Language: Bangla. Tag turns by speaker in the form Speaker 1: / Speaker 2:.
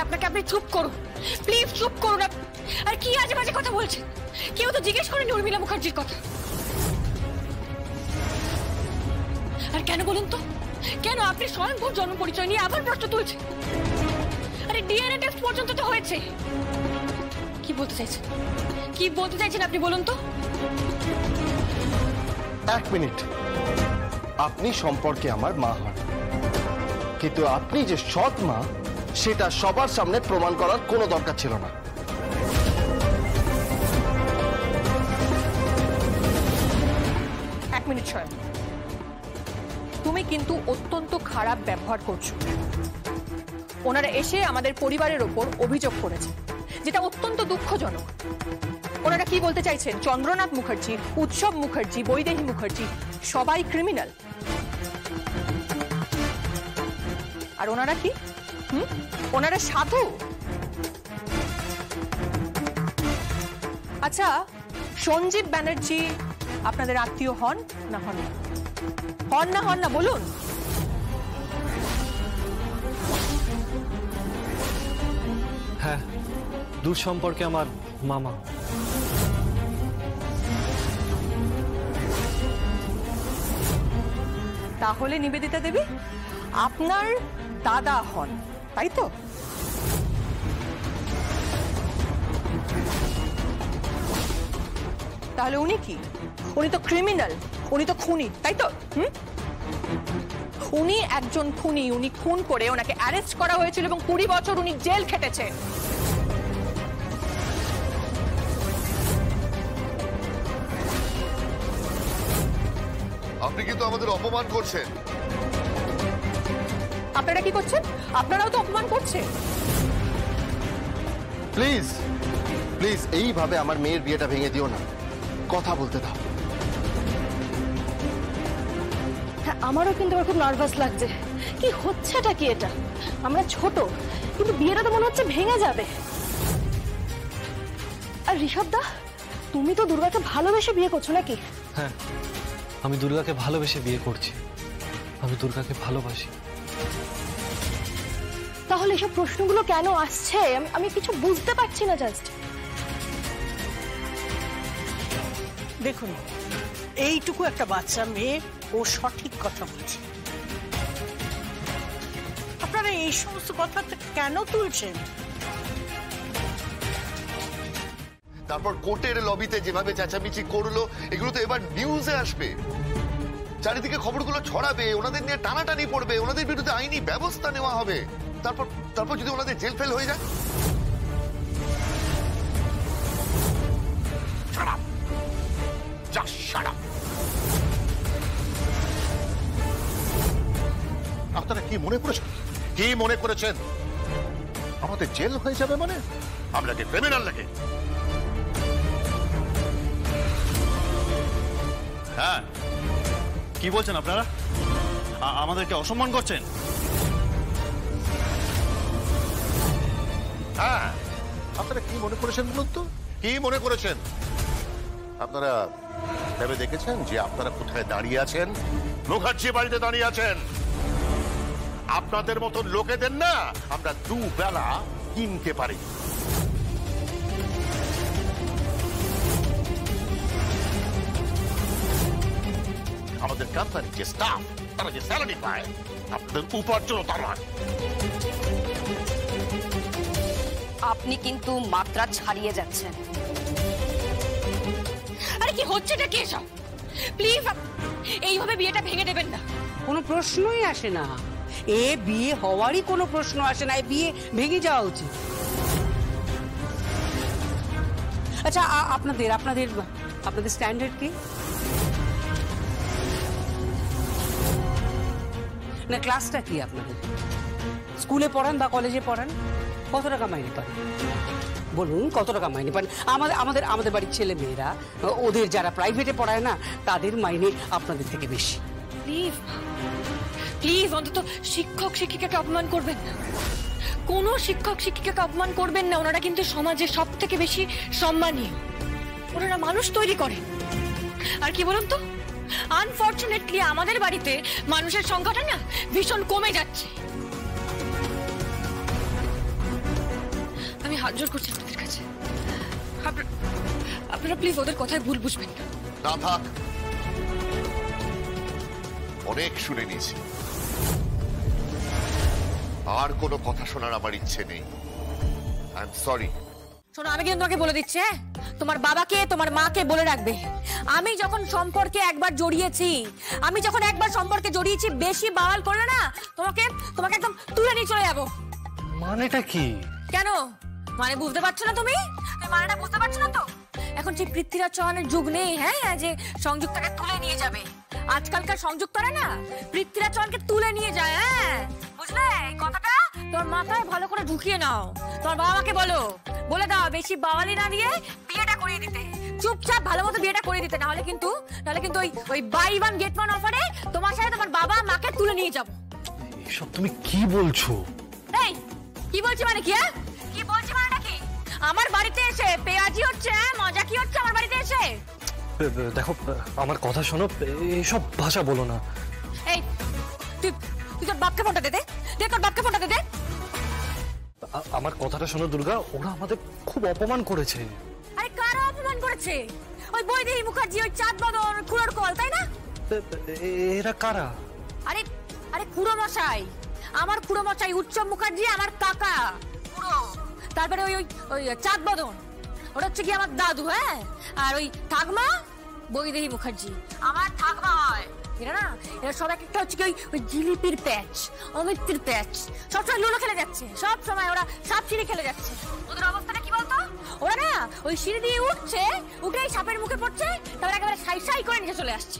Speaker 1: আপনাকে, আপনি চুপ করুন প্লিজ, চুপ করুন। আর কি আজে বাজে কথা বলছেন? কেউ তো জিজ্ঞেস করেনি উর্মিলা মুখার্জির কথা। আর কেন বলুন তো, কেন আপনি স্বয়ংভূর জন্ম পরিচয় নিয়ে আবার প্রশ্ন তুলছেন? আরে ডিএনএ টেস্ট পর্যন্ত তো হয়েছে। কি বলতে চাইছেন, কি বলতে চাইছেন আপনি বলুন তো?
Speaker 2: এক মিনিট, আপনি সম্পর্কে আমার মা হন, কিন্তু আপনি যে সৎ মা সেটা সবার সামনে প্রমাণ করার কোনো দরকার ছিল না।
Speaker 3: এক মিনিট স্বয়ং, তুমি কিন্তু অত্যন্ত খারাপ ব্যবহার করছো। ওনারা এসে আমাদের পরিবারের ওপর অভিযোগ করেছে, যেটা অত্যন্ত দুঃখজনক। ওনারা কি বলতে চাইছেন? চন্দ্রনাথ মুখার্জি, উৎসব মুখার্জি, বৈদেহী মুখার্জি সবাই ক্রিমিনাল। আর ওনারা কি? ওনারা সাধু? আচ্ছা, সঞ্জীব ব্যানার্জি আপনাদের আত্মীয় হন না হন না? হন না হন না বলুন।
Speaker 4: হ্যাঁ, দূর সম্পর্কে আমার মামা।
Speaker 3: তাহলে নিবেদিতা দেবী আপনার দাদা হন, তাই তো? তাহলে উনি কি? উনি তো ক্রিমিনাল, উনি তো খুনি, তাই তো? উনি একজন খুনি, উনি খুন করে ওনাকে অ্যারেস্ট করা হয়েছিল এবং 20 বছর উনি জেল খেটেছেন।
Speaker 5: আপনি কিন্তু আমাদের অপমান করছেন।
Speaker 3: আপনারা কি করছেন? আপনারাও তো অপমান করছেন।
Speaker 2: প্লিজ প্লিজ এইভাবে আমার মেয়ের বিয়েটা ভেঙে দিও না, কথা বলতে দাও।
Speaker 1: হ্যাঁ, আমারও কিন্তু খুব নার্ভাস লাগছে। কি হচ্ছেটা কি এটা? আমরা ছোট, কিন্তু বিয়েটা তো মনে হচ্ছে ভেঙে যাবে। আর ঋষভ দা, তুমি তো দুর্গাকে ভালোবেসে বিয়ে করছো নাকি?
Speaker 4: হ্যাঁ, আমি দুর্গাকে ভালোবেসে বিয়ে করছি। আমি দুর্গাকে ভালোবাসি।
Speaker 1: তাহলে এসব প্রশ্নগুলো কেন আসছে? আমি কিছু বুঝতে পারছি না। জাস্ট
Speaker 6: দেখুন, এইটুকু একটা বাচ্চা মেয়ে, ও সঠিক কথা বলছে। আপনারা এই সমস্ত কথা কেন তুলছেন?
Speaker 5: তারপর কোর্টের লবিতে যেভাবে চেঁচামেচি করলো, এগুলো তো এবার নিউজে আসবে, চারিদিকে খবরগুলো ছড়াবে, ওনাদের নিয়ে টানাটানি পড়বে, ওনাদের বিরুদ্ধে আইনি ব্যবস্থা নেওয়া হবে। তারপর যদি ওনাদের জেল ফেল হয়ে যায়?
Speaker 7: আপনারা কি মনে করেছেন, কি মনে করেছেন আমাদের জেল হয়ে যাবে মানে? আমরা কি ক্রিমিনাল নাকি?
Speaker 8: হ্যাঁ, কি বলছেন আপনারা? আমাদেরকে অসম্মান করছেন?
Speaker 7: হ্যাঁ, আপনারা কি মনে করেছেন বলুন তো, কি মনে করেছেন? আপনারা ভেবে দেখেছেন যে আপনারা কোথায় দাঁড়িয়ে আছেন? মুখার্জি বাড়িতে দাঁড়িয়ে আছেন। আপনাদের মতন লোকেদের না আমরা দুবেলা কিনতে পারি। আমাদের কোম্পানির যে স্টাফ, তারা যে স্যালারি পায়, আপনাদের উপার্জন তা নয়।
Speaker 1: আপনি কিন্তু মাত্রা ছাড়িয়ে যাচ্ছেন। আরে কি হচ্ছেটা কি এসব? প্লিজ এইভাবে বিয়েটা ভেঙে দেবেন না।
Speaker 6: কোনো প্রশ্নই আসে না। এ বিয়ে হওয়ারই কোনো প্রশ্ন আসে না। এ বিয়ে ভেঙে যাওয়া উচিত। আচ্ছা, আপনাদের আপনাদের আপনাদের স্ট্যান্ডার্ড কি? না, ক্লাসটা কি আপনাদের? স্কুলে পড়ান বা কলেজে পড়ান? কত টাকা মাইনে পান বলুন? কত টাকা মাইনে পান? আমাদের আমাদের বাড়ির ছেলে মেয়েরা, ওদের যারা প্রাইভেটে পড়ায় না, তাদের মাইনে আপনাদের থেকে বেশি।
Speaker 1: প্লিজ প্লিজ অন্তত শিক্ষক শিক্ষিকাকে অপমান করবেন না। কোন শিক্ষক শিক্ষিকাকে অপমান করবেন না। ওনারা কিন্তু সমাজে সব থেকে বেশি সম্মানীয়। ওনারা মানুষ তৈরি করেন। আর কি বলুন তো, আনফরচুনেটলি আমাদের বাড়িতে মানুষের সংখ্যাটা না ভীষণ কমে যাচ্ছে। হাত জোড় করছি আপনাদের কাছে, আপনারা প্লিজ ওদের কথায় ভুল বুঝবেন না।
Speaker 5: না থাক, অনেক শুনে নিয়েছি, আর কোনো কথা শোনার আমার ইচ্ছে নেই। I am sorry.
Speaker 1: শোনো, আমি কিন্তু তোমাকে বলে দিচ্ছি, তোমার বাবাকে তোমার মাকে বলে রাখবে, আমি যখন সম্পর্কে একবার জড়িয়েছি, বেশি বাওয়াল করলে না তোমাকে একদম তুলে নিয়ে চলে যাবো।
Speaker 4: মানেটা কি?
Speaker 1: কেন মানে বুঝতে পারছো না তুমি? মানেটা বুঝতে পারছো না তো? এখন সেই পৃথ্বীরাজ চৌহানের যুগ নেই, হ্যাঁ, যে সংযুক্তাকে তুলে নিয়ে যাবে। আজকালকার সংযুক্তরা না পৃথ্বীরাজ চৌহানকে তুলে নিয়ে যায়। হ্যাঁ, বুঝলে? এই কথাটা তোর মাথায় ভালো করে ঢুকিয়ে নাও। তোমার বাবা মাকে বলে দাও বেশি বাওয়ালি না দিয়ে বিয়েটা করিয়ে দিতে, চুপচাপ ভালো মতো বিয়েটা করিয়ে দিতে, নাহলে কিন্তু ওই বাই ওয়ান গেট ওয়ান অফারে তোমার সাথে তোমার বাবা মাকে তুলে নিয়ে যাবো।
Speaker 4: এসব তুমি কি বলছো?
Speaker 1: এই কি বলছি মানে কি? কি বলছি মানেটা কি? আমার বাড়িতে এসে পেঁয়াজি হচ্ছে, মজা কি হচ্ছে আমার বাড়িতে এসে?
Speaker 4: দেখো, আমার কথা শোনো, এইসব ভাষা বলো না।
Speaker 1: এই তুই তোর বাপকে ফোনটা দে, তোর বাপকে ফোনটা দে।
Speaker 4: আমার কথাটা শোনো দুর্গা, ওরা আমাদের খুব অপমান করেছে।
Speaker 1: আরে কারা অপমান করেছে? ওই বৈদেহী মুখার্জি, ওই চাঁদ বদন, খুড়োর কল, তাই না?
Speaker 4: এরা কারা?
Speaker 1: আরে খুড়ো মশাই, আমার খুড়ো মশাই উৎসব মুখার্জি আমার কাকা খুড়ো। তারপরে ওই চাঁদ বদন, ওটা হচ্ছে কি আমার দাদু। হ্যাঁ, আর ওই ঠাকমা বৈদেহী মুখার্জি আমার ঠাকমা হয়। এরা সব একটা হচ্ছে কি ওই জিলিপির প্যাচ, অমিত্তির প্যাচ, সবসময় লুলো খেলে যাচ্ছে, সব সময় ওরা সাপ সিঁড়ি খেলে যাচ্ছে। ওদের অবস্থাটা কি বলতো? ওরা না ওই সিঁড়ি দিয়ে উঠছে, উঠেই সাপের মুখে পড়ছে, তারপর একেবারে সাই সাই করে নিচে চলে আসছে।